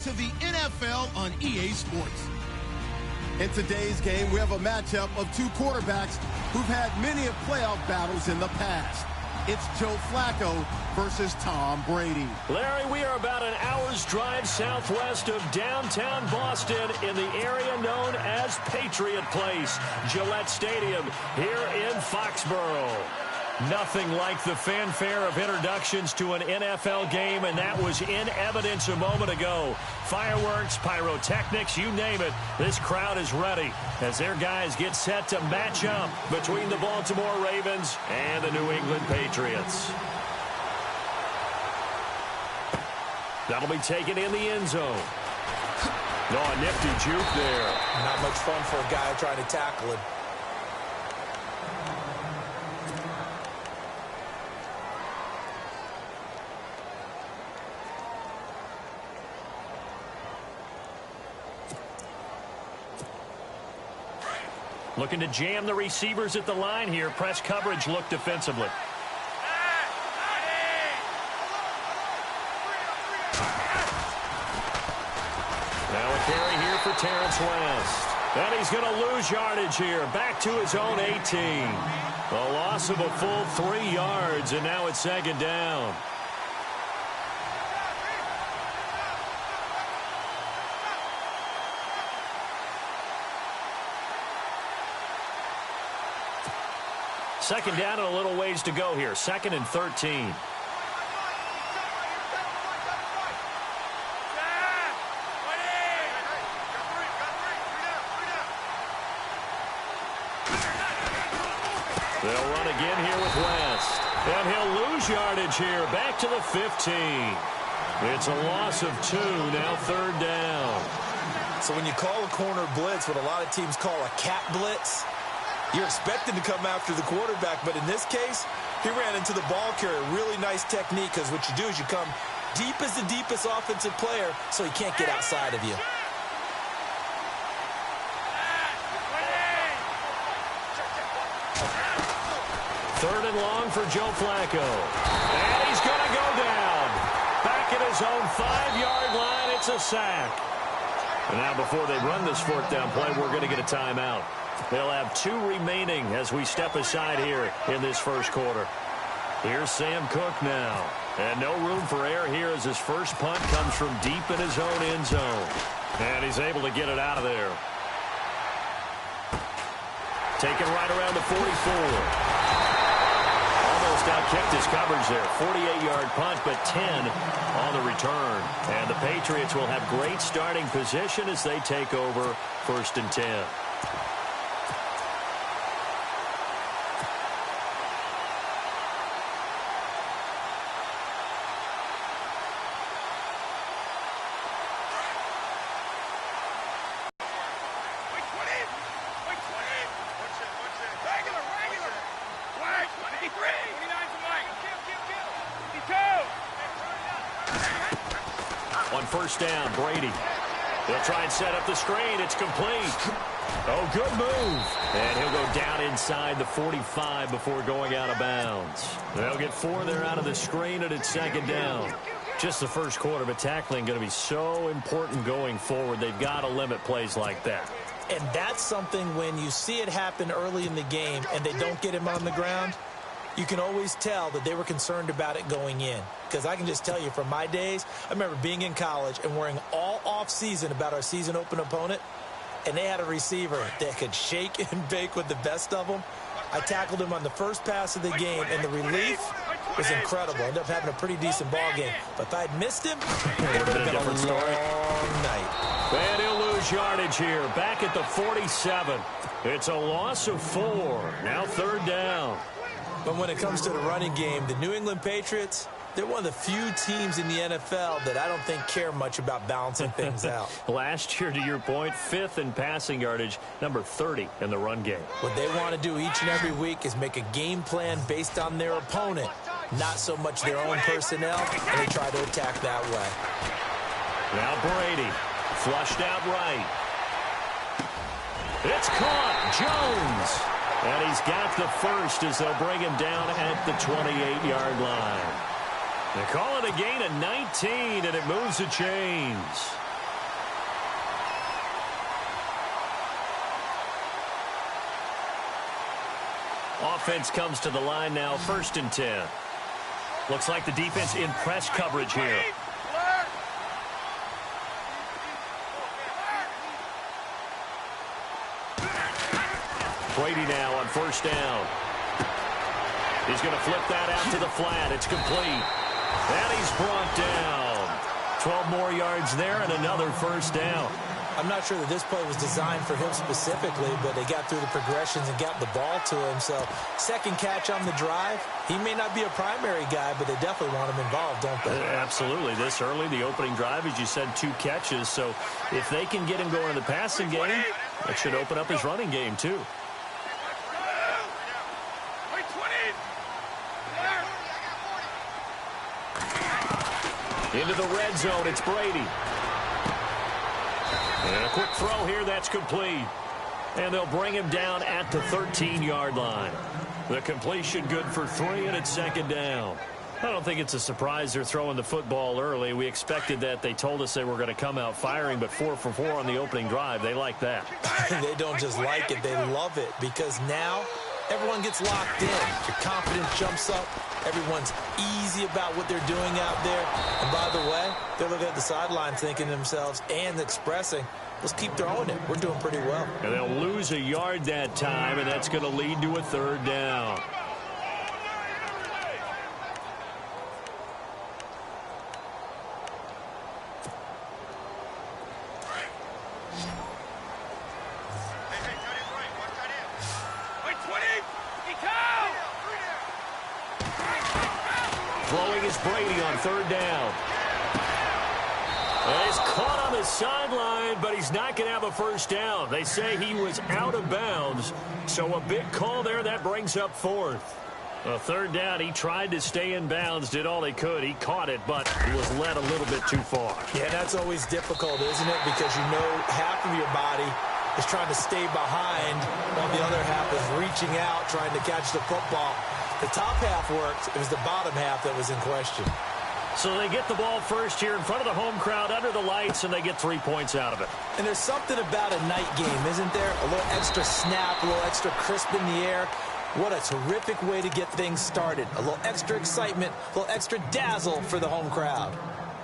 to the NFL on EA Sports. In today's game, we have a matchup of two quarterbacks who've had many playoff battles in the past. It's Joe Flacco versus Tom Brady. Larry, we are about an hour's drive southwest of downtown Boston in the area known as Patriot Place, Gillette Stadium here in Foxborough. Nothing like the fanfare of introductions to an NFL game, and that was in evidence a moment ago. Fireworks, pyrotechnics, you name it. This crowd is ready as their guys get set to match up between the Baltimore Ravens and the New England Patriots. That'll be taken in the end zone. Oh, a nifty juke there. Not much fun for a guy trying to tackle it. Looking to jam the receivers at the line here. Press coverage look defensively. Now a carry here for Terrence West. And he's going to lose yardage here. Back to his own 18. A loss of a full 3 yards, and now it's second down. Second down and a little ways to go here. 2nd and 13. They'll run again here with West. And he'll lose yardage here. Back to the 15. It's a loss of 2. Now 3rd down. So when you call a corner blitz, what a lot of teams call a cat blitz, you're expected to come after the quarterback, but in this case, he ran into the ball carrier. Really nice technique, because what you do is you come deep as the deepest offensive player, so he can't get outside of you. Third and long for Joe Flacco. And he's going to go down. Back at his own 5-yard line, it's a sack. And now before they run this 4th down play, we're going to get a timeout. They'll have 2 remaining as we step aside here in this first quarter. Here's Sam Cook now. And no room for error here as his first punt comes from deep in his own end zone. And he's able to get it out of there. Taken right around the 44. Almost outkicked his coverage there. 48-yard punt, but 10 on the return. And the Patriots will have great starting position as they take over 1st and 10. On 1st down, Brady. They'll try and set up the screen. It's complete. Oh, good move. And he'll go down inside the 45 before going out of bounds. They'll get 4 there out of the screen, and it's 2nd down. Just the first quarter, but tackling going to be so important going forward. They've got to limit plays like that. And that's something when you see it happen early in the game and they don't get him on the ground, you can always tell that they were concerned about it going in. Because I can just tell you from my days, I remember being in college and worrying all off-season about our season open opponent, and they had a receiver that could shake and bake with the best of them. I tackled him on the first pass of the game, and the relief was incredible. Ended up having a pretty decent ball game. But if I had missed him, it would have been a different story. Long night. And he'll lose yardage here. Back at the 47. It's a loss of 4. Now 3rd down. But when it comes to the running game, the New England Patriots, they're one of the few teams in the NFL that I don't think care much about balancing things out. Last year, to your point, 5th in passing yardage, number 30 in the run game. What they want to do each and every week is make a game plan based on their opponent, not so much their own personnel, and they try to attack that way. Now Brady, flushed out right. It's caught, Jones. And he's got the first as they'll bring him down at the 28-yard line. They call it a gain of 19, and it moves the chains. Offense comes to the line now, 1st and 10. Looks like the defense in press coverage here. Brady now on 1st down. He's going to flip that out to the flat. It's complete. And he's brought down. 12 more yards there and another 1st down. I'm not sure that this play was designed for him specifically, but they got through the progressions and got the ball to him. So, second catch on the drive. He may not be a primary guy, but they definitely want him involved, don't they? Absolutely. This early, the opening drive, as you said, 2 catches. So, if they can get him going in the passing game, that should open up his running game, too. Into the red zone, it's Brady. And a quick throw here, that's complete. And they'll bring him down at the 13-yard line. The completion good for 3, and it's 2nd down. I don't think it's a surprise they're throwing the football early. We expected that. They told us they were going to come out firing, but 4 for 4 on the opening drive. They like that. They don't just like it, they love it, because now everyone gets locked in. Your confidence jumps up. Everyone's easy about what they're doing out there. And by the way, they're looking at the sideline thinking to themselves and expressing, let's keep throwing it. We're doing pretty well. And they'll lose a yard that time, and that's going to lead to a 3rd down. Throwing is Brady on 3rd down. And he's caught on the sideline, but he's not going to have a 1st down. They say he was out of bounds, so a big call there. That brings up 4th. A 3rd down, he tried to stay in bounds, did all he could. He caught it, but he was led a little bit too far. Yeah, that's always difficult, isn't it? Because you know half of your body is trying to stay behind, while the other half is reaching out, trying to catch the football. The top half worked. It was the bottom half that was in question. So they get the ball first here in front of the home crowd under the lights, and they get 3 points out of it. And there's something about a night game, isn't there? A little extra snap, a little extra crisp in the air. What a terrific way to get things started. A little extra excitement, a little extra dazzle for the home crowd.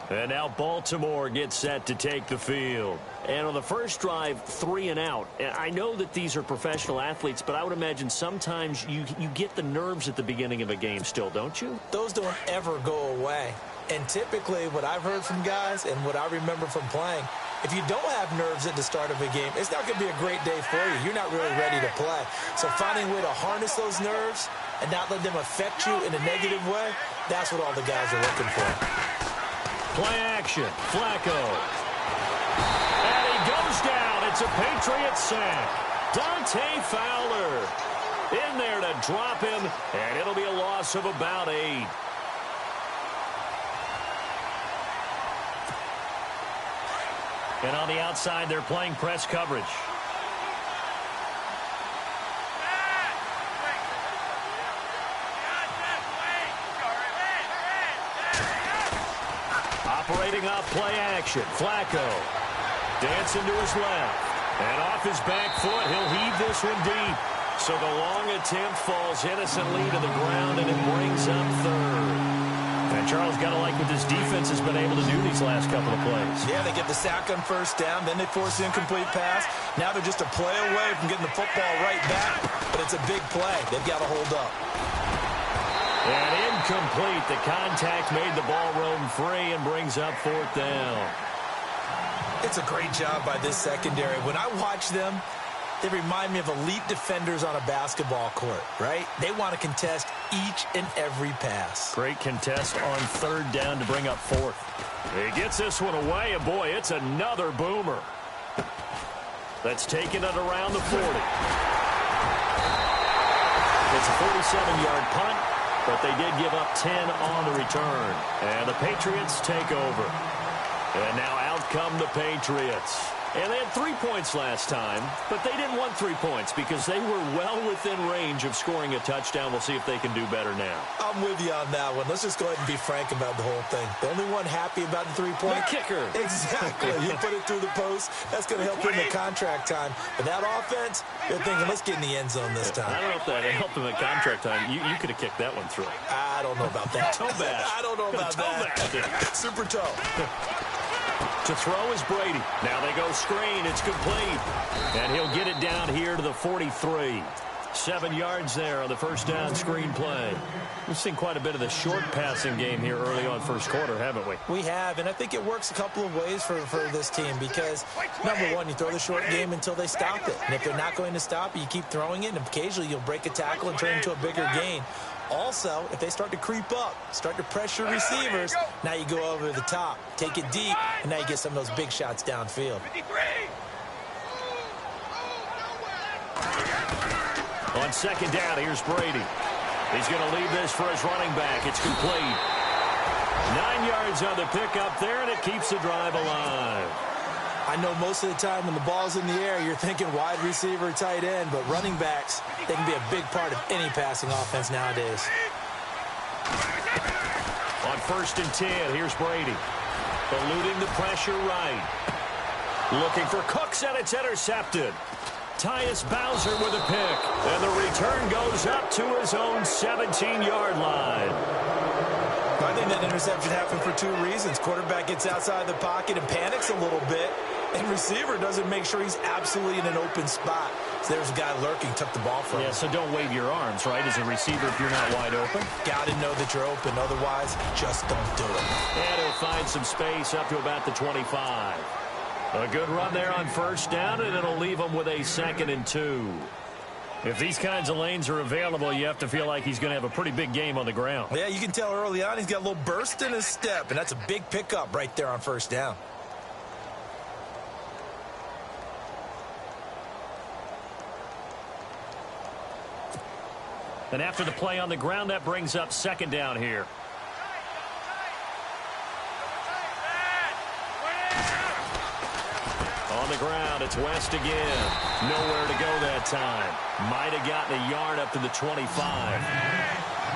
And now Baltimore gets set to take the field. And on the first drive, 3 and out. And I know that these are professional athletes, but I would imagine sometimes you get the nerves at the beginning of a game still, don't you? Those don't ever go away. And typically what I've heard from guys and what I remember from playing, if you don't have nerves at the start of a game, it's not going to be a great day for you. You're not really ready to play. So finding a way to harness those nerves and not let them affect you in a negative way, that's what all the guys are looking for. Play action. Flacco. And he goes down. It's a Patriot sack. Dante Fowler in there to drop him, and it'll be a loss of about 8. And on the outside, they're playing press coverage. Operating off play action. Flacco dancing to his left. And off his back foot, he'll heave this one deep. So the long attempt falls innocently to the ground, and it brings up 3rd. And Charles, got to like what this defense has been able to do these last couple of plays. Yeah, they get the sack on 1st down, then they force the incomplete pass. Now they're just a play away from getting the football right back, but it's a big play. They've got to hold up. And incomplete. The contact made the ball roam free and brings up 4th down. It's a great job by this secondary. When I watch them, they remind me of elite defenders on a basketball court, right? They want to contest each and every pass. Great contest on 3rd down to bring up 4th. He gets this one away, and boy, it's another boomer. That's taken it around the 40. It's a 47-yard punt, but they did give up 10 on the return. And the Patriots take over. And now out come the Patriots. And they had 3 points last time, but they didn't want 3 points because they were well within range of scoring a touchdown. We'll see if they can do better now. I'm with you on that one. Let's just go ahead and be frank about the whole thing. The only one happy about the 3-point. The kicker. Exactly. You put it through the post. That's going to help him in contract time. But that offense, they're thinking, let's get in the end zone this time. I don't know if that helped him in contract time. You could have kicked that one through. I don't know about that. Toe bash. I don't know about that. Super toe. To throw is Brady. Now they go screen. It's complete. And he'll get it down here to the 43. 7 yards there on the first down screen play. We've seen quite a bit of the short passing game here early on first quarter, haven't we? We have, and I think it works a couple of ways for this team because, number one, you throw the short game until they stop it. And if they're not going to stop it, you keep throwing it, and occasionally you'll break a tackle and turn it into a bigger gain. Also, if they start to creep up, start to pressure receivers, now you go over the top, take it deep, and now you get some of those big shots downfield. On second down, here's Brady. He's going to leave this for his running back. It's complete. 9 yards on the pickup there, and it keeps the drive alive. I know most of the time when the ball's in the air, you're thinking wide receiver, tight end, but running backs, they can be a big part of any passing offense nowadays. On 1st and 10, here's Brady. Eluding the pressure right. Looking for Cooks, and it's intercepted. Tyus Bowser with a pick, and the return goes up to his own 17-yard line. I think that interception happened for 2 reasons. Quarterback gets outside the pocket and panics a little bit, and receiver doesn't make sure he's absolutely in an open spot. So there's a guy lurking, took the ball from him. Yeah, so don't wave your arms, right, as a receiver if you're not wide open. Got to know that you're open, otherwise just don't do it. And he'll find some space up to about the 25. A good run there on first down, and it'll leave him with a 2nd and 2. If these kinds of lanes are available, you have to feel like he's going to have a pretty big game on the ground. Yeah, you can tell early on he's got a little burst in his step, and that's a big pickup right there on first down. And after the play on the ground, that brings up 2nd down here. On the ground, it's West again. Nowhere to go that time. Might have gotten a yard up to the 25.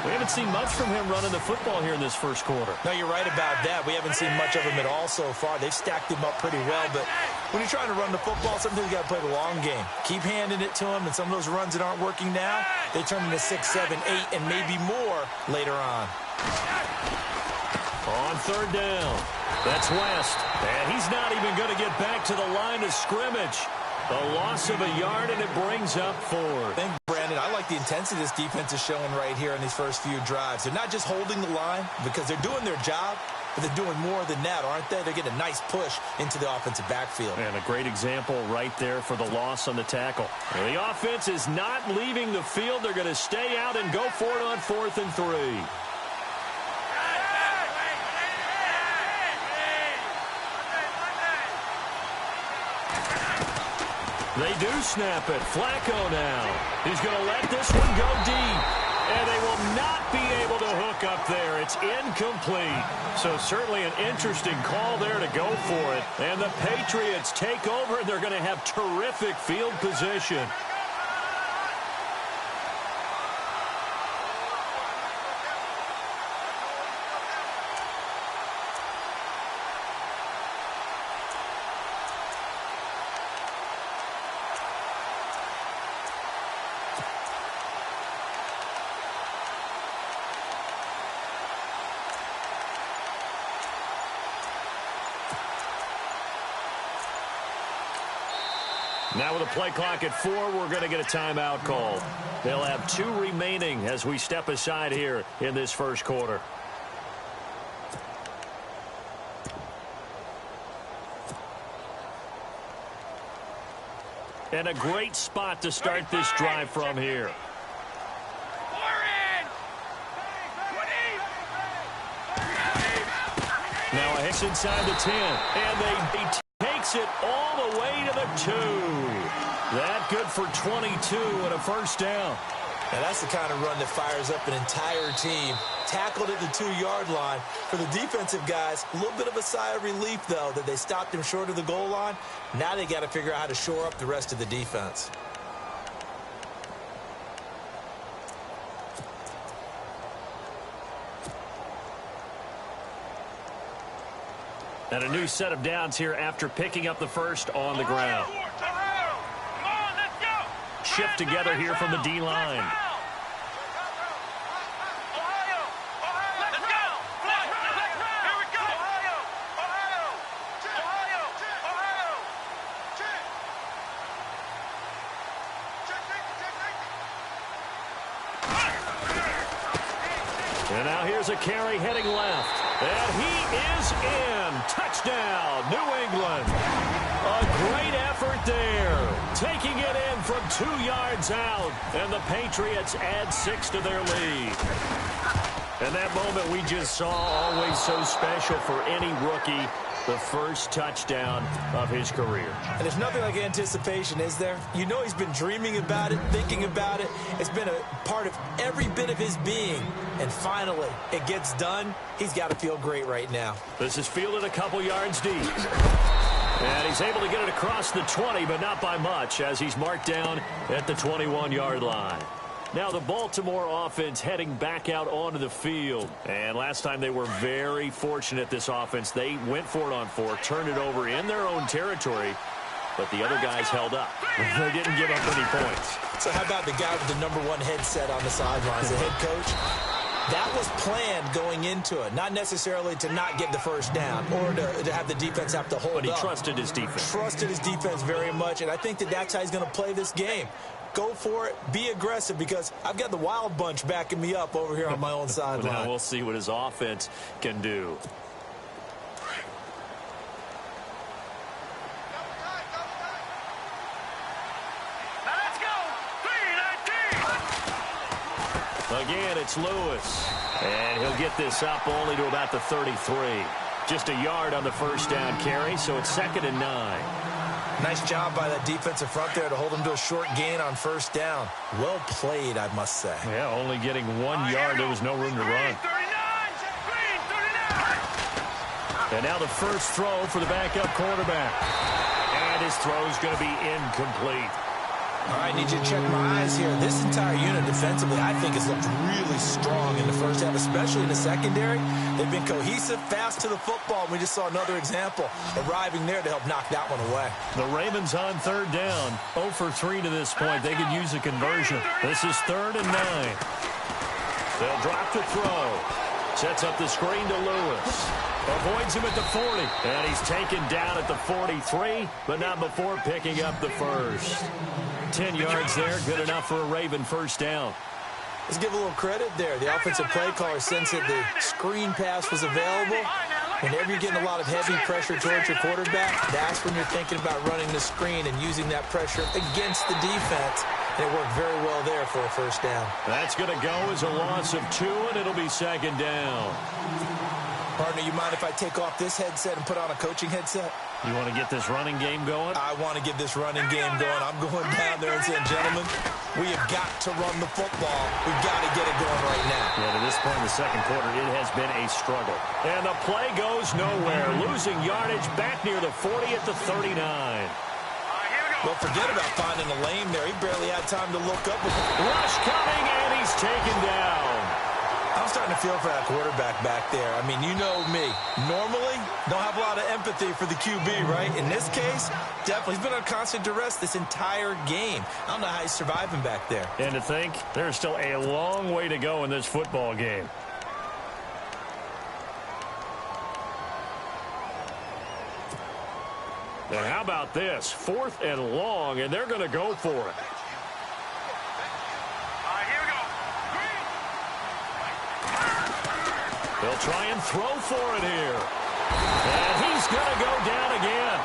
We haven't seen much from him running the football here in this first quarter. No, you're right about that. We haven't seen much of him at all so far. They've stacked him up pretty well, but when you're trying to run the football, sometimes you got to play the long game. Keep handing it to him, and some of those runs that aren't working now, they turn into 6, 7, 8, and maybe more later on. On 3rd down, that's West, and he's not even going to get back to the line of scrimmage. A loss of a yard, and it brings up 4th. Thank you, Brandon. I like the intensity this defense is showing right here in these first few drives. They're not just holding the line because they're doing their job, but they're doing more than that, aren't they? They're getting a nice push into the offensive backfield. And a great example right there for the loss on the tackle. The offense is not leaving the field. They're going to stay out and go for it on 4th and 3. They do snap it. Flacco now. He's going to let this one go deep. And they will not be able to hook up there. It's incomplete. So certainly an interesting call there to go for it. And the Patriots take over, and they're going to have terrific field position. Now with a play clock at 4, we're going to get a timeout call. They'll have 2 remaining as we step aside here in this first quarter. And a great spot to start this drive from here. Now a hit inside the 10, and they takes it all the way to the 2. That good for 22 and a first down. Now, that's the kind of run that fires up an entire team. Tackled at the 2-yard line. For the defensive guys, a little bit of a sigh of relief, though, that they stopped him short of the goal line. Now they got to figure out how to shore up the rest of the defense. And a new set of downs here after picking up the first on the ground. Shift together here from the D-line. And now here's a carry heading left. And he is in. Touchdown, New England. A great effort there. Taking it in from 2 yards out. And the Patriots add 6 to their lead. And that moment we just saw, always so special for any rookie. The first touchdown of his career. And there's nothing like anticipation, is there? You know he's been dreaming about it, thinking about it. It's been a part of every bit of his being. And finally, it gets done. He's got to feel great right now. This is fielded a couple yards deep. And he's able to get it across the 20, but not by much, as he's marked down at the 21-yard line. Now the Baltimore offense heading back out onto the field. And last time they were very fortunate, this offense. They went for it on 4, turned it over in their own territory, but the other guys held up. They didn't give up any points. So how about the guy with the #1 headset on the sidelines, the head coach? That was planned going into it, not necessarily to not get the first down or to have the defense have to hold up. But he trusted his defense. Trusted his defense very much, and I think that's how he's going to play this game. Go for it. Be aggressive, because I've got the wild bunch backing me up over here on my own sideline. Now we'll see what his offense can do. Let's go. 3-19. Again, it's Lewis. And he'll get this up only to about the 33. Just a yard on the first down carry, so it's 2nd and 9. Nice job by that defensive front there to hold him to a short gain on first down. Well played, I must say. Yeah, only getting 1 yard. There was no room to run. 39. And now the first throw for the backup quarterback. And his throw is going to be incomplete. All right, need you to check my eyes here. This entire unit defensively, I think, has looked really strong in the first half, especially in the secondary. They've been cohesive, fast to the football. We just saw another example arriving there to help knock that one away. The Ravens on 3rd down. 0 for 3 to this point. They could use a conversion. This is 3rd and 9. They'll drop to throw. Sets up the screen to Lewis. Avoids him at the 40. And he's taken down at the 43, but not before picking up the first. 10 yards there, good enough for a Raven first down. Let's give a little credit there. The offensive play caller sensed that the screen pass was available. Whenever you're getting a lot of heavy pressure towards your quarterback, that's when you're thinking about running the screen and using that pressure against the defense. And it worked very well there for a first down. That's going to go as a loss of 2, and it'll be 2nd down. Partner, you mind if I take off this headset and put on a coaching headset? You want to get this running game going? I want to get this running game going. I'm going down there and saying, gentlemen, we have got to run the football. We've got to get it going right now. Yeah, to this point in the second quarter, it has been a struggle. And the play goes nowhere. Losing yardage back near the 40 at the 39. Well, forget about finding a lane there. He barely had time to look up. Rush coming, and he's taken down. I'm starting to feel for that quarterback back there. I mean, you know me. Normally, don't have a lot of empathy for the QB, right? In this case, definitely. He's been on constant duress this entire game. I don't know how he's surviving back there. And to think, there's still a long way to go in this football game. And how about this? 4th and long, and they're going to go for it. They'll try and throw for it here. And he's going to go down again.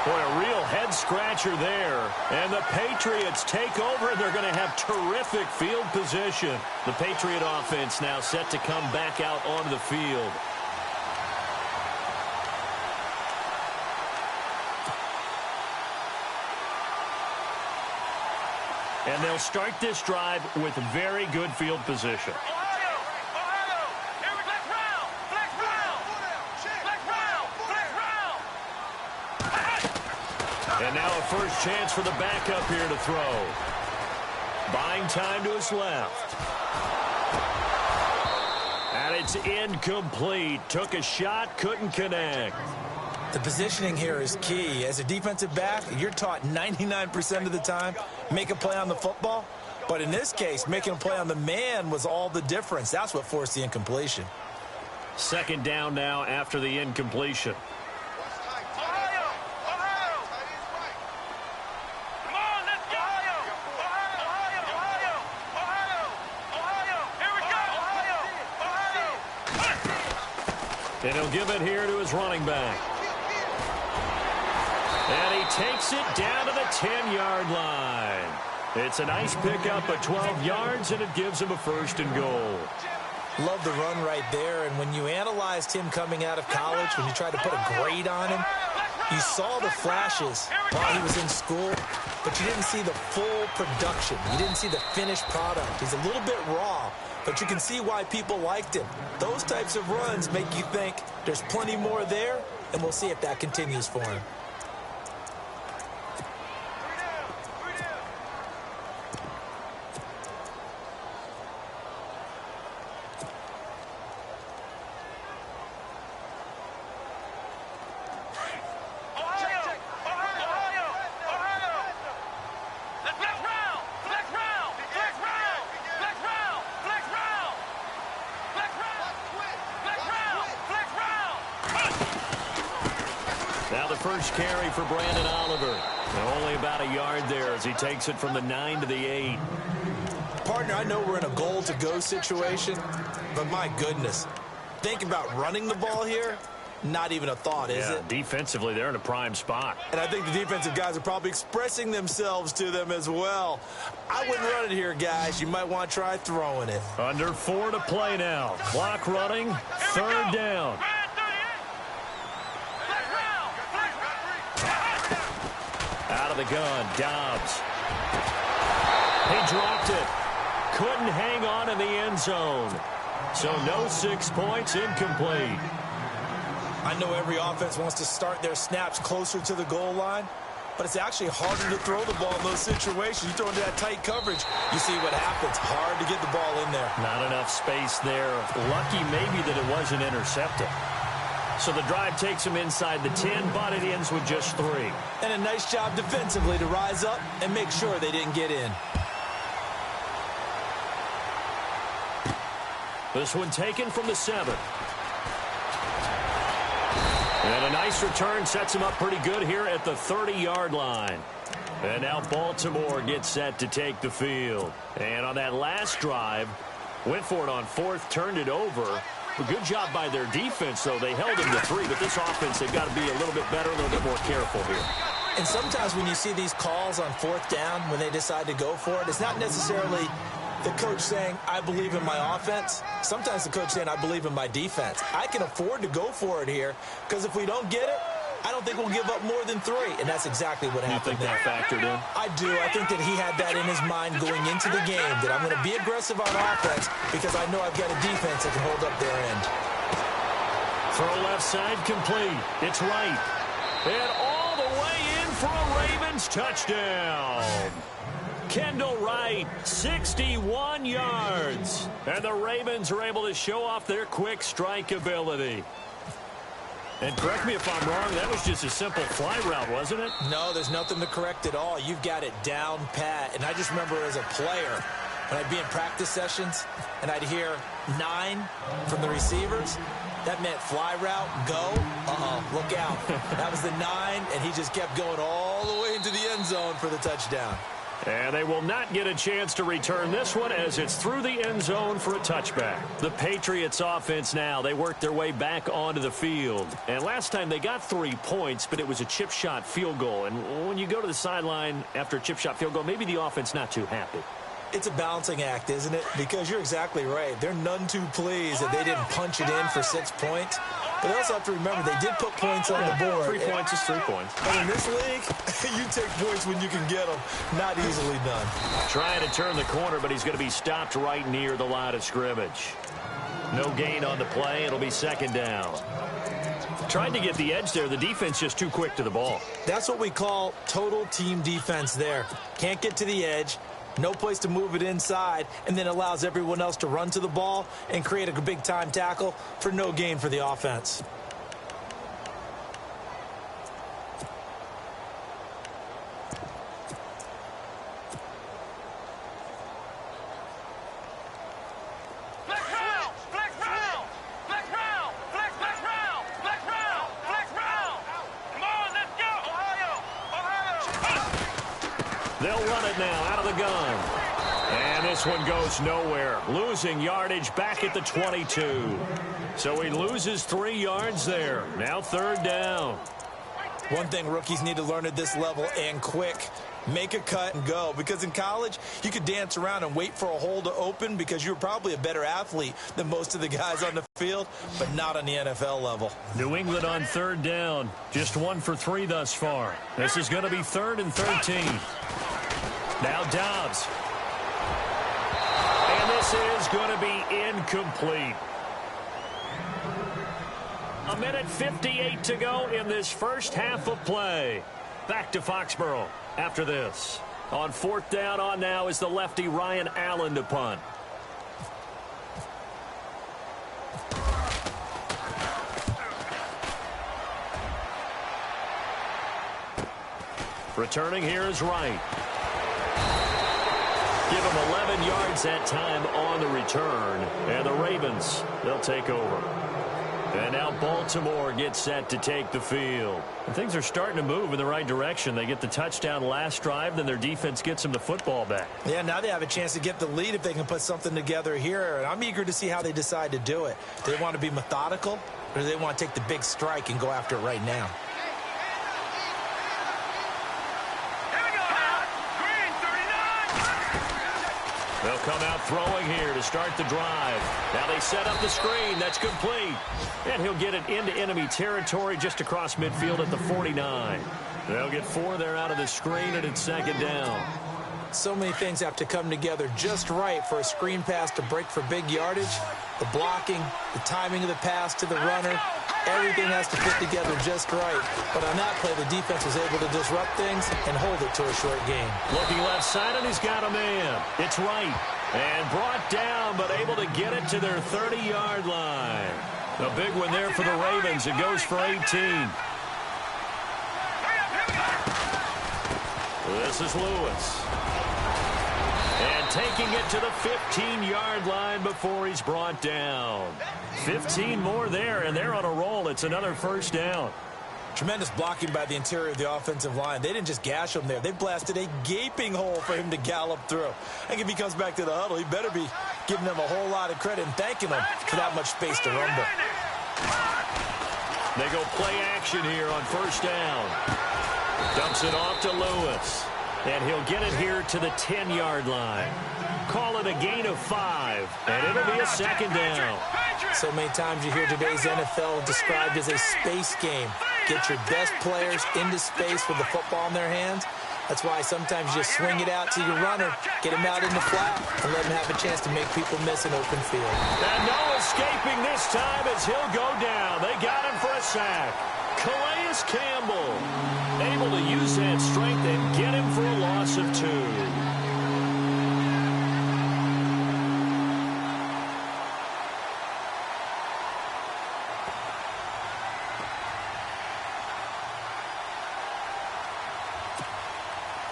Boy, a real head-scratcher there. And the Patriots take over, and they're going to have terrific field position. The Patriot offense now set to come back out onto the field. And they'll start this drive with very good field position. And now a first chance for the backup here to throw. Buying time to his left. And it's incomplete. Took a shot, couldn't connect. The positioning here is key. As a defensive back, you're taught 99% of the time, make a play on the football. But in this case, making a play on the man was all the difference. That's what forced the incompletion. Second down now after the incompletion. And he'll give it here to his running back. And he takes it down to the 10-yard line. It's a nice pickup of 12 yards, and it gives him a first and goal. Love the run right there. And when you analyzed him coming out of college, when you tried to put a grade on him, you saw the flashes while he was in school, but you didn't see the full production. You didn't see the finished product. He's a little bit raw, but you can see why people liked him. Those types of runs make you think there's plenty more there, and we'll see if that continues for him. First carry for Brandon Oliver. Only about a yard there as he takes it from the 9 to the 8. Partner, I know we're in a goal-to-go situation, but my goodness, think about running the ball here. Not even a thought, is it? Defensively, they're in a prime spot. And I think the defensive guys are probably expressing themselves to them as well. I wouldn't run it here, guys. You might want to try throwing it. Under 4 to play now. Clock running. Third down. Out of the gun, Dobbs. He dropped it. Couldn't hang on in the end zone. So no 6 points, incomplete. I know every offense wants to start their snaps closer to the goal line, but it's actually harder to throw the ball in those situations. You throw into that tight coverage, you see what happens. Hard to get the ball in there. Not enough space there. Lucky maybe that it wasn't intercepted. So the drive takes him inside the 10, but it ends with just 3. And a nice job defensively to rise up and make sure they didn't get in. This one taken from the 7. And a nice return sets him up pretty good here at the 30-yard line. And now Baltimore gets set to take the field. And on that last drive, went for it on 4th, turned it over. A good job by their defense, though. They held him to 3, but this offense, they've got to be a little bit better, a little bit more careful here. And sometimes when you see these calls on 4th down, when they decide to go for it, it's not necessarily the coach saying, I believe in my offense. Sometimes the coach saying, I believe in my defense. I can afford to go for it here, because if we don't get it, I don't think we'll give up more than 3, and that's exactly what happened. You think that factored in? I do. I think that he had that in his mind going into the game, that I'm going to be aggressive on offense because I know I've got a defense that can hold up their end. Throw left side complete. It's right. And all the way in for a Ravens touchdown. Kendall Wright, 61 yards. And the Ravens are able to show off their quick strike ability. And correct me if I'm wrong, that was just a simple fly route, wasn't it? No, there's nothing to correct at all. You've got it down pat. And I just remember as a player, when I'd be in practice sessions and I'd hear 9 from the receivers, that meant fly route, go, look out. That was the 9, and he just kept going all the way into the end zone for the touchdown. And they will not get a chance to return this one as it's through the end zone for a touchback. The Patriots offense now, they worked their way back onto the field. And last time they got 3 points, but it was a chip shot field goal. And when you go to the sideline after a chip shot field goal, maybe the offense not too happy. It's a balancing act, isn't it? Because you're exactly right. They're none too pleased that they didn't punch it in for 6 points. But they also have to remember they did put points on the board. 3 points is 3 points. And in this league, you take points when you can get them. Not easily done. Trying to turn the corner, but he's going to be stopped right near the line of scrimmage. No gain on the play. It'll be second down. Tried to get the edge there. The defense just too quick to the ball. That's what we call total team defense there. Can't get to the edge. No place to move it inside, and then allows everyone else to run to the ball and create a big-time tackle for no gain for the offense. They'll run it now out of the gun. And this one goes nowhere. Losing yardage back at the 22. So he loses 3 yards there. Now third down. One thing rookies need to learn at this level, and quick, make a cut and go. Because in college, you could dance around and wait for a hole to open because you're probably a better athlete than most of the guys on the field, but not on the NFL level. New England on third down. Just 1 for 3 thus far. This is going to be 3rd and 13. Now Dobbs. And this is going to be incomplete. 1:58 to go in this first half of play. Back to Foxborough after this. On 4th down on now is the lefty Ryan Allen to punt. Returning here is Wright. Give him 11 yards that time on the return. And the Ravens, they'll take over. And now Baltimore gets set to take the field. And things are starting to move in the right direction. They get the touchdown last drive, then their defense gets them the football back. Yeah, now they have a chance to get the lead if they can put something together here. And I'm eager to see how they decide to do it. Do they want to be methodical, or do they want to take the big strike and go after it right now? They'll come out throwing here to start the drive. Now they set up the screen. That's complete. And he'll get it into enemy territory just across midfield at the 49. They'll get 4 there out of the screen, and it's second down. So many things have to come together just right for a screen pass to break for big yardage. The blocking, the timing of the pass to the runner, everything has to fit together just right. But on that play, the defense was able to disrupt things and hold it to a short gain. Looking left side, and he's got a man. It's Wright. And brought down, but able to get it to their 30-yard line. A big one there for the Ravens. It goes for 18. This is Lewis. And taking it to the 15-yard line before he's brought down. 15 more there, and they're on a roll. It's another first down. Tremendous blocking by the interior of the offensive line. They didn't just gash him there. They blasted a gaping hole for him to gallop through. I think if he comes back to the huddle, he better be giving them a whole lot of credit and thanking them for that much space to rumble. They go play action here on first down. Dumps it off to Lewis. And he'll get it here to the 10-yard line. Call it a gain of 5, and it'll be a second down. So many times you hear today's NFL described as a space game. Get your best players into space with the football in their hands. That's why sometimes you just swing it out to your runner, get him out in the flat, and let him have a chance to make people miss an open field. And no escaping this time as he'll go down. They got him for a sack. Calais Campbell able to use that strength and get him for a loss of 2.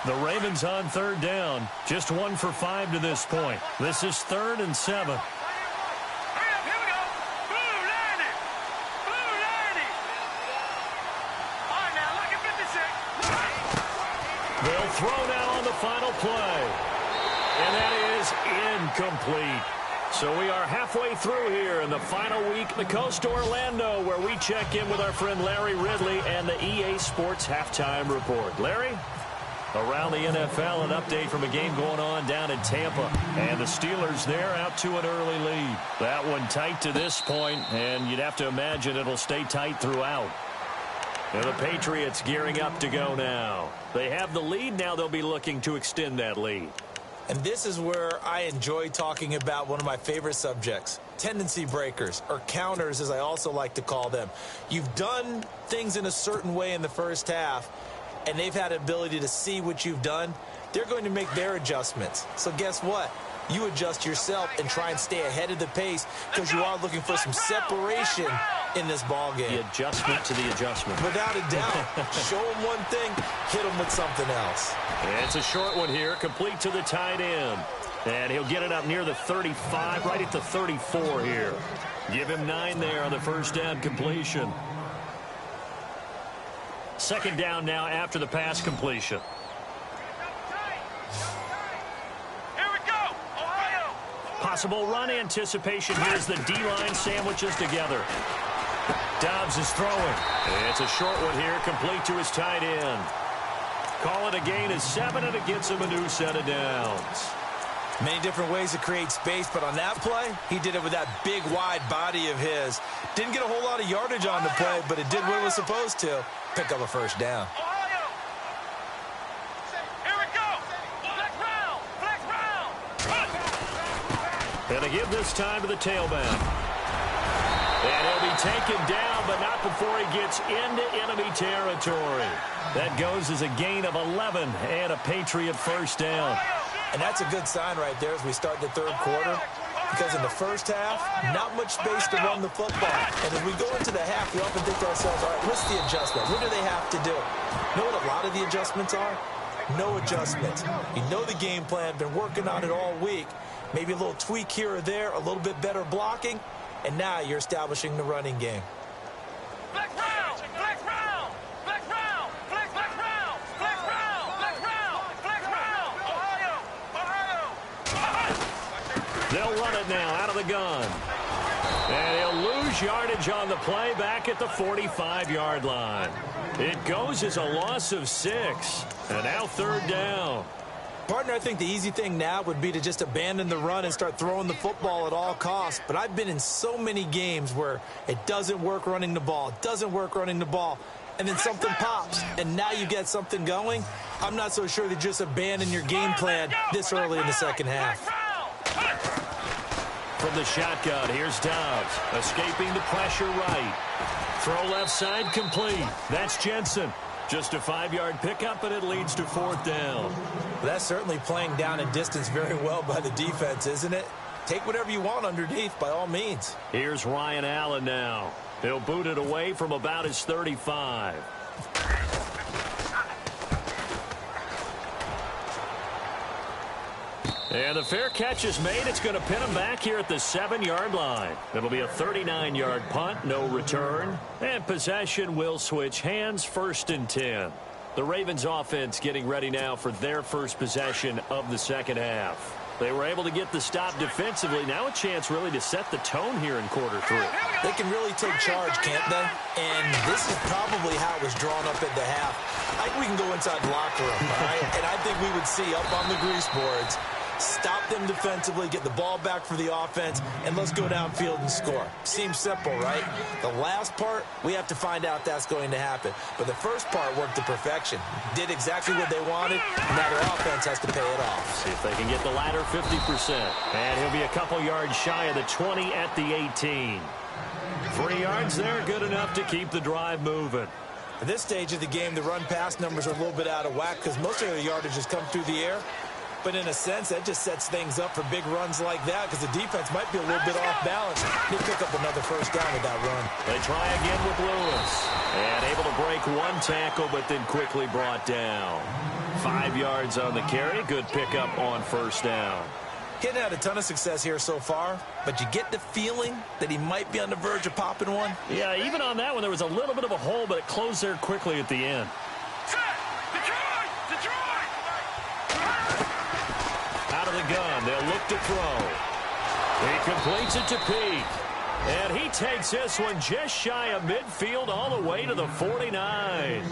The Ravens on third down. Just 1 for 5 to this point. This is 3rd and 7. They'll throw now on the final play. And that is incomplete. So we are halfway through here in the final week, the Coast to Orlando, where we check in with our friend Larry Ridley and the EA Sports Halftime Report. Larry? Around the NFL, an update from a game going on down in Tampa. And the Steelers there out to an early lead. That one tight to this point, and you'd have to imagine it'll stay tight throughout. And the Patriots gearing up to go now. They have the lead. Now they'll be looking to extend that lead. And this is where I enjoy talking about one of my favorite subjects, tendency breakers, or counters as I also like to call them. You've done things in a certain way in the first half, and they've had the ability to see what you've done. They're going to make their adjustments. So guess what? You adjust yourself and try and stay ahead of the pace because you are looking for some separation in this ball game. The adjustment to the adjustment. Without a doubt. Show them one thing, hit them with something else. And it's a short one here, complete to the tight end. And he'll get it up near the 35, right at the 34 here. Give him 9 there on the first down completion. Second down now after the pass completion. Possible run anticipation here as the D-line sandwiches together. Dobbs is throwing. It's a short one here, complete to his tight end. Call it a gain of 7, and it gets him a new set of downs. Many different ways to create space, but on that play, he did it with that big, wide body of his. Didn't get a whole lot of yardage on the play, but it did what it was supposed to. Pick up a first down. And they give this time to the tailback. And he'll be taken down, but not before he gets into enemy territory. That goes as a gain of 11 and a Patriot first down. And that's a good sign right there as we start the third quarter. Because in the first half, not much space to run the football. And as we go into the half, we often think to ourselves, all right, what's the adjustment? What do they have to do? You know what a lot of the adjustments are? No adjustments. You know the game plan, been working on it all week. Maybe a little tweak here or there, a little bit better blocking, and now you're establishing the running game. Black round, black round, black round, black round, black round, black round, black round. Ohio, Ohio. They'll run it now out of the gun. And he'll lose yardage on the play back at the 45-yard line. It goes as a loss of 6. And now third down. Partner, I think the easy thing now would be to just abandon the run and start throwing the football at all costs. But I've been in so many games where it doesn't work running the ball, and then something pops, and now you get something going. I'm not so sure that just abandon your game plan this early in the second half. From the shotgun, here's Dobbs, escaping the pressure right. Throw left side complete. That's Jensen. Just a 5-yard pickup, and it leads to fourth down. Well, that's certainly playing down and distance very well by the defense, isn't it? Take whatever you want underneath, by all means. Here's Ryan Allen now. He'll boot it away from about his 35. And the fair catch is made. It's going to pin him back here at the 7-yard line. It'll be a 39-yard punt, no return. And possession will switch hands, 1st and 10. The Ravens offense getting ready now for their first possession of the second half. They were able to get the stop defensively. Now a chance really to set the tone here in quarter 3. They can really take charge, can't they? And this is probably how it was drawn up at the half. I think we can go inside the locker room, all right? And I think we would see up on the grease boards, stop them defensively, get the ball back for the offense, and let's go downfield and score. Seems simple, right? The last part, we have to find out that's going to happen. But the first part worked to perfection. Did exactly what they wanted, and now their offense has to pay it off. See if they can get the latter 50%. And he'll be a couple yards shy of the 20 at the 18. 3 yards there, good enough to keep the drive moving. At this stage of the game, the run-pass numbers are a little bit out of whack because most of the yardage has come through the air. But in a sense, that just sets things up for big runs like that because the defense might be a little bit off balance. They pick up another first down with that run. They try again with Lewis. And able to break one tackle, but then quickly brought down. 5 yards on the carry. Good pickup on first down. He hadn't had a ton of success here so far, but you get the feeling that he might be on the verge of popping one. Yeah, even on that one, there was a little bit of a hole, but it closed there quickly at the end. Out of the gun, they'll look to throw. He completes it to Peak. And he takes this one just shy of midfield all the way to the 49.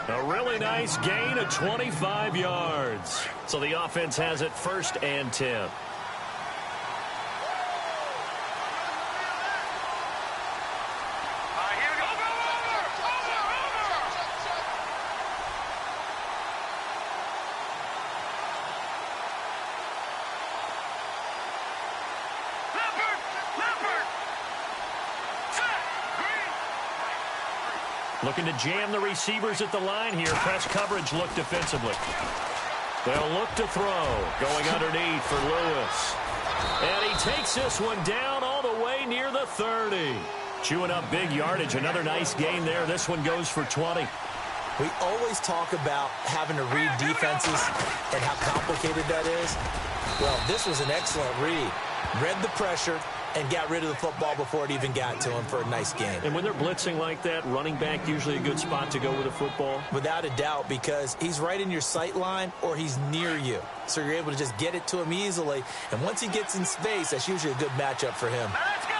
A really nice gain of 25 yards. So the offense has it 1st and 10. Looking to jam the receivers at the line here. Press coverage look defensively. They'll look to throw. Going underneath for Lewis. And he takes this one down all the way near the 30. Chewing up big yardage. Another nice gain there. This one goes for 20. We always talk about having to read defenses and how complicated that is. Well, this was an excellent read. Read the pressure and got rid of the football before it even got to him for a nice game. And when they're blitzing like that, running back usually a good spot to go with the football? Without a doubt, because he's right in your sight line or he's near you. So you're able to just get it to him easily. And once he gets in space, that's usually a good matchup for him. Let's go.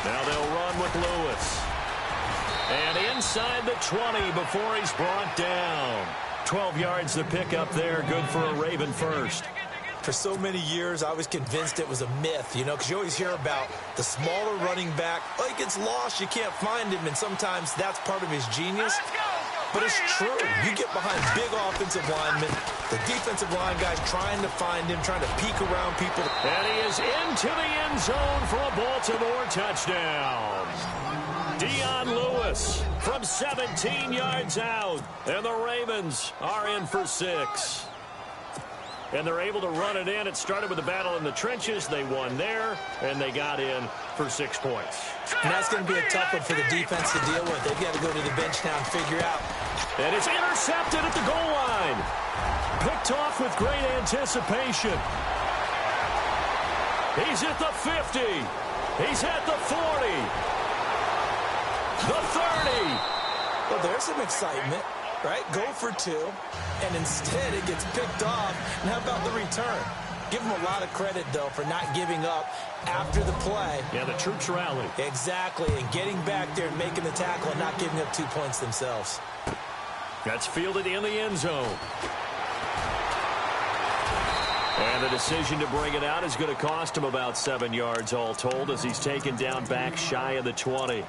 Now they'll run with Lewis. And inside the 20 before he's brought down. 12 yards to pick up there. Good for a Raven first. For so many years, I was convinced it was a myth, you know, because you always hear about the smaller running back. Oh, he gets lost, you can't find him, and sometimes that's part of his genius. But it's true. You get behind big offensive linemen, the defensive line guys trying to find him, trying to peek around people. And he is into the end zone for a Baltimore touchdown. Dion Lewis from 17 yards out. And the Ravens are in for 6. And they're able to run it in. It started with a battle in the trenches. They won there, and they got in for 6 points. And that's going to be a tough one for the defense to deal with. They've got to go to the bench now and figure out. And it's intercepted at the goal line. Picked off with great anticipation. He's at the 50. He's at the 40. The 30. Well, there's some excitement, right? Go for 2, and instead it gets picked off. And how about the return? Give him a lot of credit, though, for not giving up after the play. Yeah, the troops rallied. Exactly, and getting back there and making the tackle and not giving up 2 points themselves. That's fielded in the end zone. And the decision to bring it out is going to cost him about 7 yards all told as he's taken down back shy of the 20.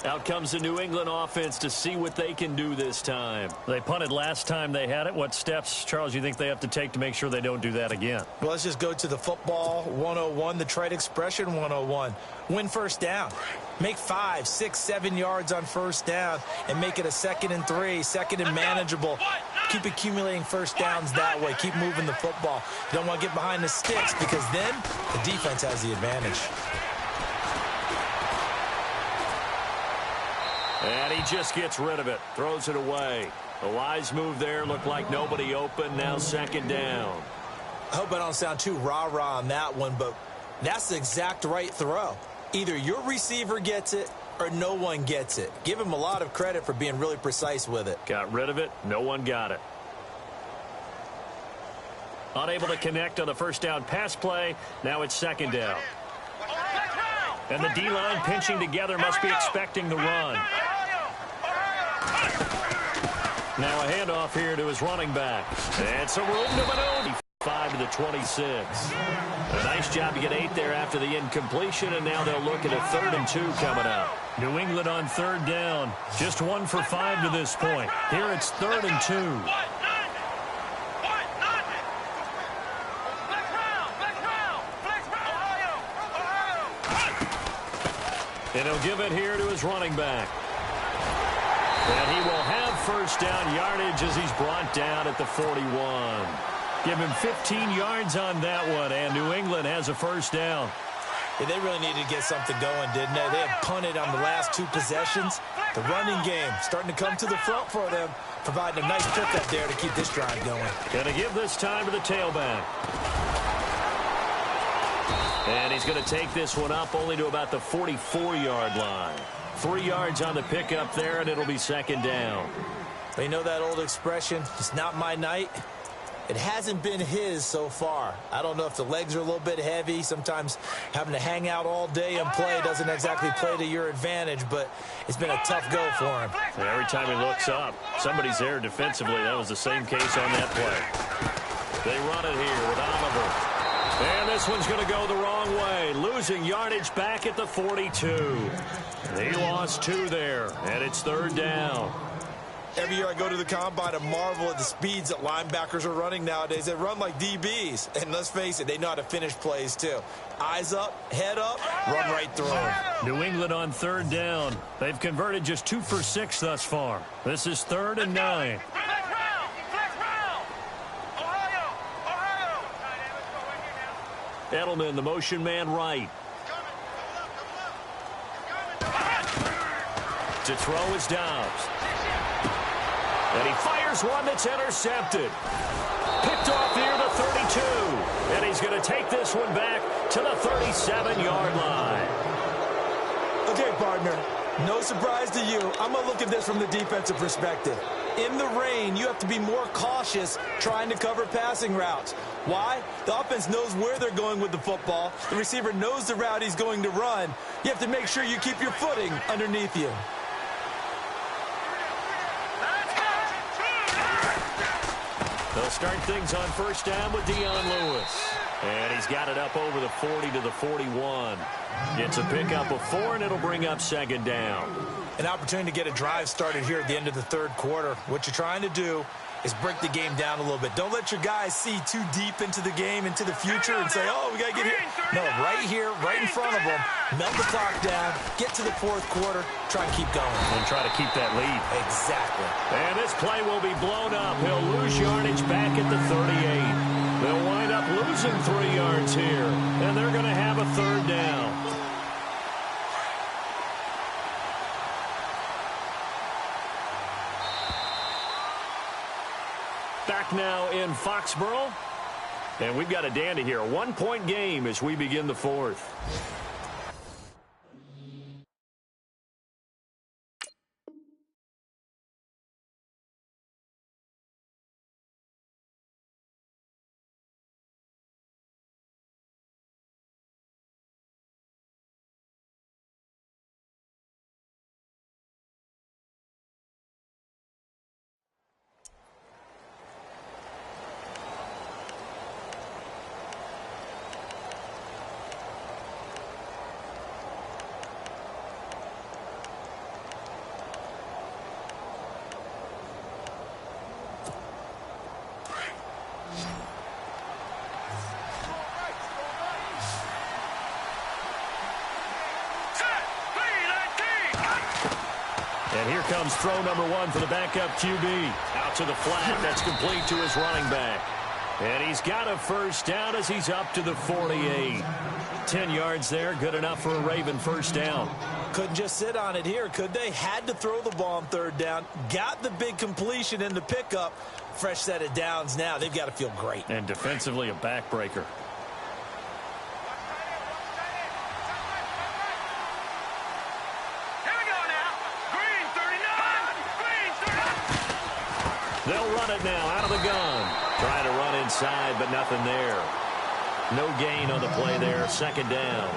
Out comes the New England offense to see what they can do this time. They punted last time they had it. What steps, Charles, you think they have to take to make sure they don't do that again? Well, let's just go to the football 101, the trade expression 101. Win first down. Make 5, 6, 7 yards on first down and make it a 2nd and 3, 2nd and manageable. Keep accumulating first downs that way. Keep moving the football. You don't want to get behind the sticks because then the defense has the advantage. And he just gets rid of it. Throws it away. A wise move there. Looked like nobody open. Now 2nd down. I hope I don't sound too rah-rah on that one, but that's the exact right throw. Either your receiver gets it or no one gets it. Give him a lot of credit for being really precise with it. Got rid of it. No one got it. Unable to connect on the first down pass play. Now it's 2nd down. And the D-line pinching together must be expecting the run. Now a handoff here to his running back. It's a room to maneuver. 5 to the 26. A nice job to get 8 there after the incompletion, and now they'll look at a 3rd and 2 coming up. New England on 3rd down. Just 1 for 5 to this point. Here it's 3rd and 2. And he'll give it here to his running back. And he will have first down yardage as he's brought down at the 41. Give him 15 yards on that one, and New England has a first down. Yeah, they really needed to get something going, didn't they? They had punted on the last 2 possessions. The running game starting to come to the front for them, providing a nice pickup there to keep this drive going. Going to give this time to the tailback. And he's going to take this one up only to about the 44-yard line. 3 yards on the pickup there, and it'll be 2nd down. You know that old expression, it's not my night. It hasn't been his so far. I don't know if the legs are a little bit heavy. Sometimes having to hang out all day and play doesn't exactly play to your advantage, but it's been a tough go for him. And every time he looks up, somebody's there defensively. That was the same case on that play. They run it here with Oliver. And this one's going to go the wrong way. Losing yardage back at the 42. He lost 2 there, and it's 3rd down. Every year I go to the combine, I marvel at the speeds that linebackers are running nowadays. They run like DBs. And let's face it, they know how to finish plays too. Eyes up, head up, run right through them. New England on 3rd down. They've converted just 2 for 6 thus far. This is 3rd and 9. Edelman, the motion man right. To throw is Dobbs. And he fires one that's intercepted. Picked off near the 32. And he's going to take this one back to the 37-yard line. Okay, partner. No surprise to you. I'm going to look at this from the defensive perspective. In the rain, you have to be more cautious trying to cover passing routes. Why? The offense knows where they're going with the football. The receiver knows the route he's going to run. You have to make sure you keep your footing underneath you. They'll start things on 1st down with Dion Lewis. And he's got it up over the 40 to the 41. Gets a pickup of 4, and it'll bring up 2nd down. An opportunity to get a drive started here at the end of the 3rd quarter. What you're trying to do is break the game down a little bit. Don't let your guys see too deep into the game, into the future, and say, oh, we got to get here. No, right here, right in front of them. Melt the clock down, get to the 4th quarter, try and keep going. And try to keep that lead. Exactly. And this play will be blown up. He'll lose yardage back at the 38. They'll wind up losing 3 yards here, and they're going to have a 3rd down. Back now in Foxborough. And we've got a dandy here. A 1-point game as we begin the 4th. And here comes throw number 1 for the backup QB. Out to the flat. That's complete to his running back. And he's got a 1st down as he's up to the 48. 10 yards there. Good enough for a Raven 1st down. Couldn't just sit on it here, could they? Had to throw the ball on 3rd down. Got the big completion in the pickup. Fresh set of downs now. They've got to feel great. And defensively a backbreaker. They'll run it now out of the gun. Trying to run inside, but nothing there. No gain on the play there. 2nd down.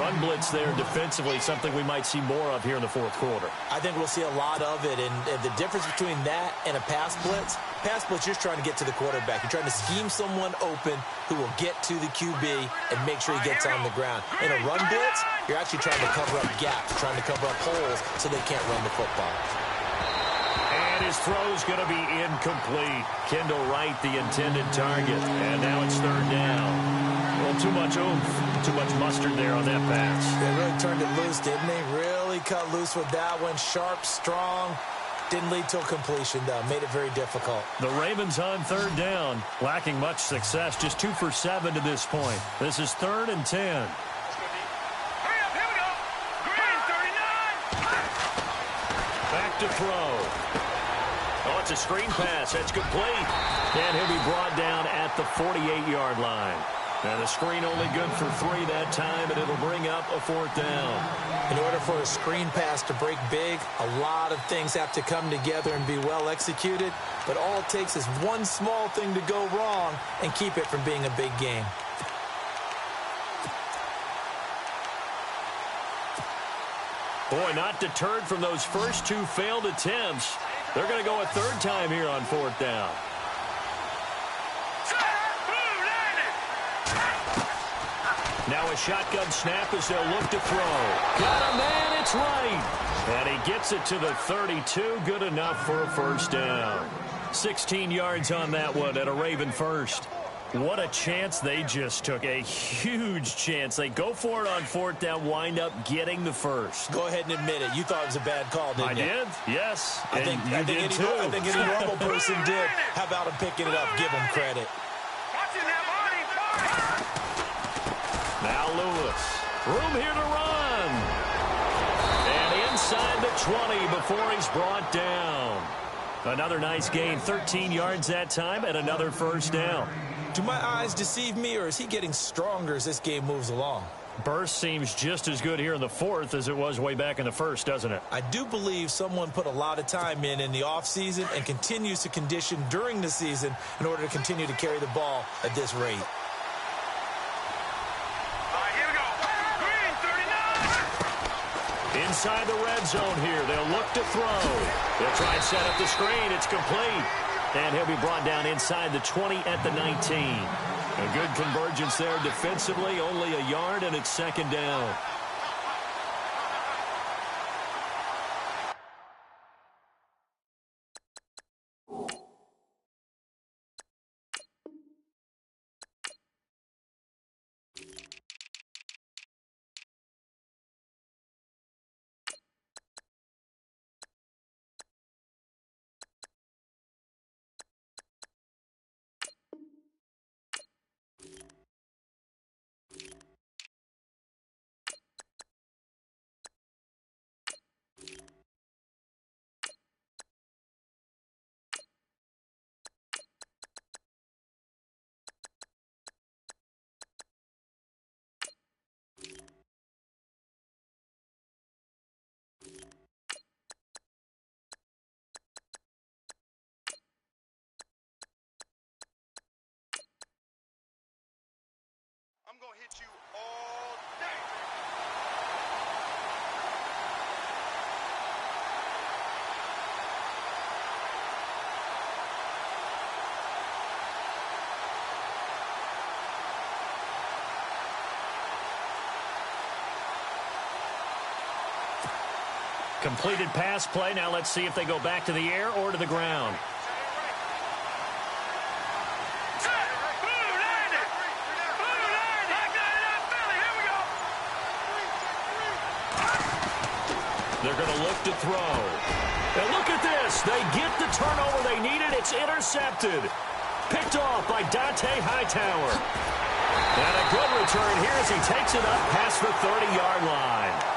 Run blitz there defensively, something we might see more of here in the 4th quarter. I think we'll see a lot of it, and the difference between that and a pass blitz, you're trying to get to the quarterback. You're trying to scheme someone open who will get to the QB and make sure he gets on the ground. In a run blitz, you're actually trying to cover up gaps, trying to cover up holes so they can't run the football. And his throw's going to be incomplete. Kendall Wright, the intended target. And now it's 3rd down. Well, too much oomph, too much mustard there on that pass. They really turned it loose, didn't they? Really cut loose with that one. Sharp, strong. Didn't lead to a completion, though. Made it very difficult. The Ravens on 3rd down. Lacking much success. Just 2 for 7 to this point. This is 3rd and 10. Back to throw. Oh, it's a screen pass. That's complete. And he'll be brought down at the 48-yard line. And a screen only good for 3 that time, and it'll bring up a 4th down. In order for a screen pass to break big, a lot of things have to come together and be well executed. But all it takes is one small thing to go wrong and keep it from being a big game. Boy, not deterred from those first 2 failed attempts. They're going to go a 3rd time here on 4th down. Now a shotgun snap as they'll look to throw. Got a man, it's right. And he gets it to the 32. Good enough for a 1st down. 16 yards on that one at a Raven first. What a chance they just took. A huge chance. They go for it on 4th down, wind up getting the 1st. Go ahead and admit it. You thought it was a bad call, didn't you? I did, yes. I think any normal person did. How about him picking it up? Give him credit. Now Lewis. Room here to run. And inside the 20 before he's brought down. Another nice gain. 13 yards that time and another 1st down. Do my eyes deceive me, or is he getting stronger as this game moves along? Burst seems just as good here in the 4th as it was way back in the 1st, doesn't it? I do believe someone put a lot of time in the offseason and continues to condition during the season in order to continue to carry the ball at this rate. Inside the red zone here. They'll look to throw. They'll try and set up the screen. It's complete. And he'll be brought down inside the 20 at the 19. A good convergence there defensively. Only a yard, and it's 2nd down. I'm going to hit you all day. Completed pass play. Now let's see if they go back to the air or to the ground. They're going to look to throw. And look at this. They get the turnover they needed. It's intercepted. Picked off by Dante Hightower. And a good return here as he takes it up past the 30-yard line.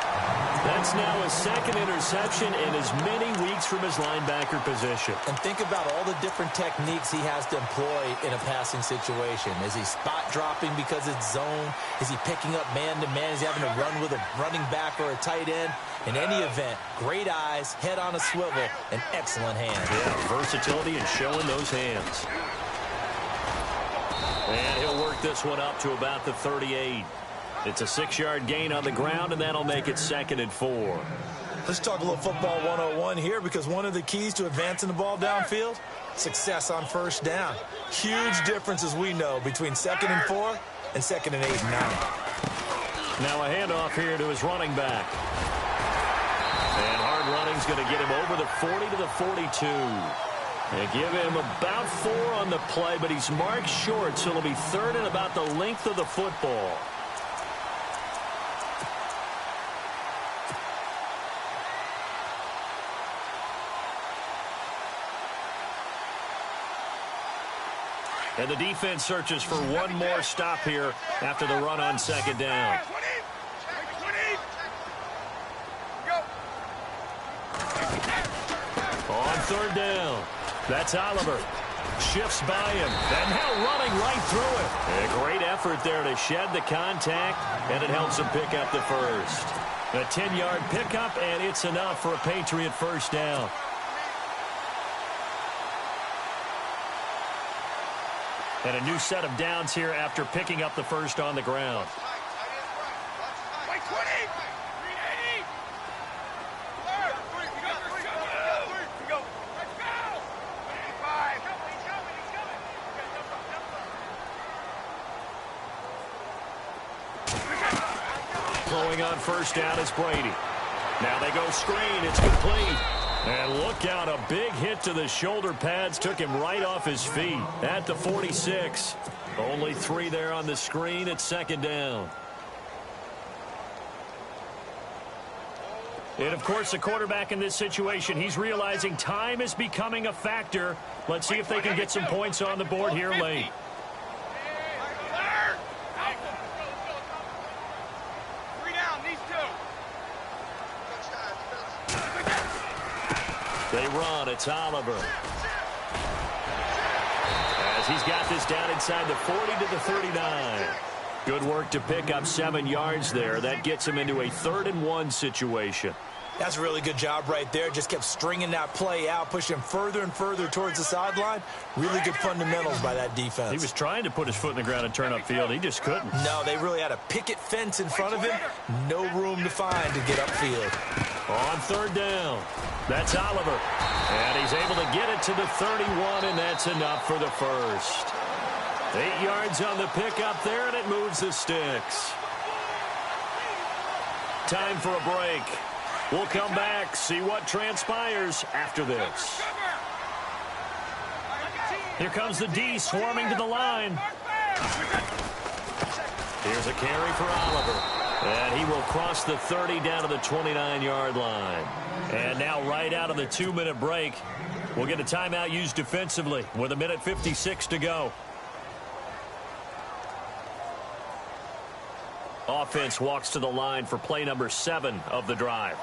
That's now his 2nd interception in as many weeks from his linebacker position. And think about all the different techniques he has to employ in a passing situation. Is he spot dropping because it's zone? Is he picking up man-to-man? Is he having to run with a running back or a tight end? In any event, great eyes, head on a swivel, and excellent hands. Yeah, versatility and showing those hands. And he'll work this one up to about the 38. It's a 6-yard gain on the ground, and that'll make it 2nd and 4. Let's talk a little football 101 here, because one of the keys to advancing the ball downfield, success on 1st down. Huge difference, as we know, between 2nd and 4 and 2nd and 8 and 9. Now a handoff here to his running back. And hard running's going to get him over the 40 to the 42. They give him about 4 on the play, but he's marked short, so it'll be 3rd and about the length of the football. And the defense searches for one more stop here after the run on 2nd down. On 3rd down, that's Oliver. Shifts by him, and now running right through it. A great effort there to shed the contact, and it helps him pick up the first. A 10-yard pickup, and it's enough for a Patriot first down. And a new set of downs here after picking up the first on the ground. Throwing on first down is Brady. Now they go screen. It's complete. And look out, a big hit to the shoulder pads took him right off his feet at the 46. Only 3 there on the screen at second down. And, of course, the quarterback in this situation, he's realizing time is becoming a factor. Let's see if they can get some points on the board here late. They run. It's Oliver. As he's got this down inside the 40 to the 39. Good work to pick up 7 yards there. That gets him into a 3rd-and-1 situation. That's a really good job right there. Just kept stringing that play out, pushing further and further towards the sideline. Really good fundamentals by that defense. He was trying to put his foot in the ground and turn upfield. He just couldn't. No, they really had a picket fence in front of him. No room to find to get upfield. On 3rd down, that's Oliver. And he's able to get it to the 31, and that's enough for the first. 8 yards on the pickup there, and it moves the sticks. Time for a break. We'll come back, see what transpires after this. Here comes the D swarming to the line. Here's a carry for Oliver. And he will cross the 30 down to the 29-yard line. And now right out of the 2-minute break, we'll get a timeout used defensively with 1:56 to go. Offense walks to the line for play number 7 of the drive.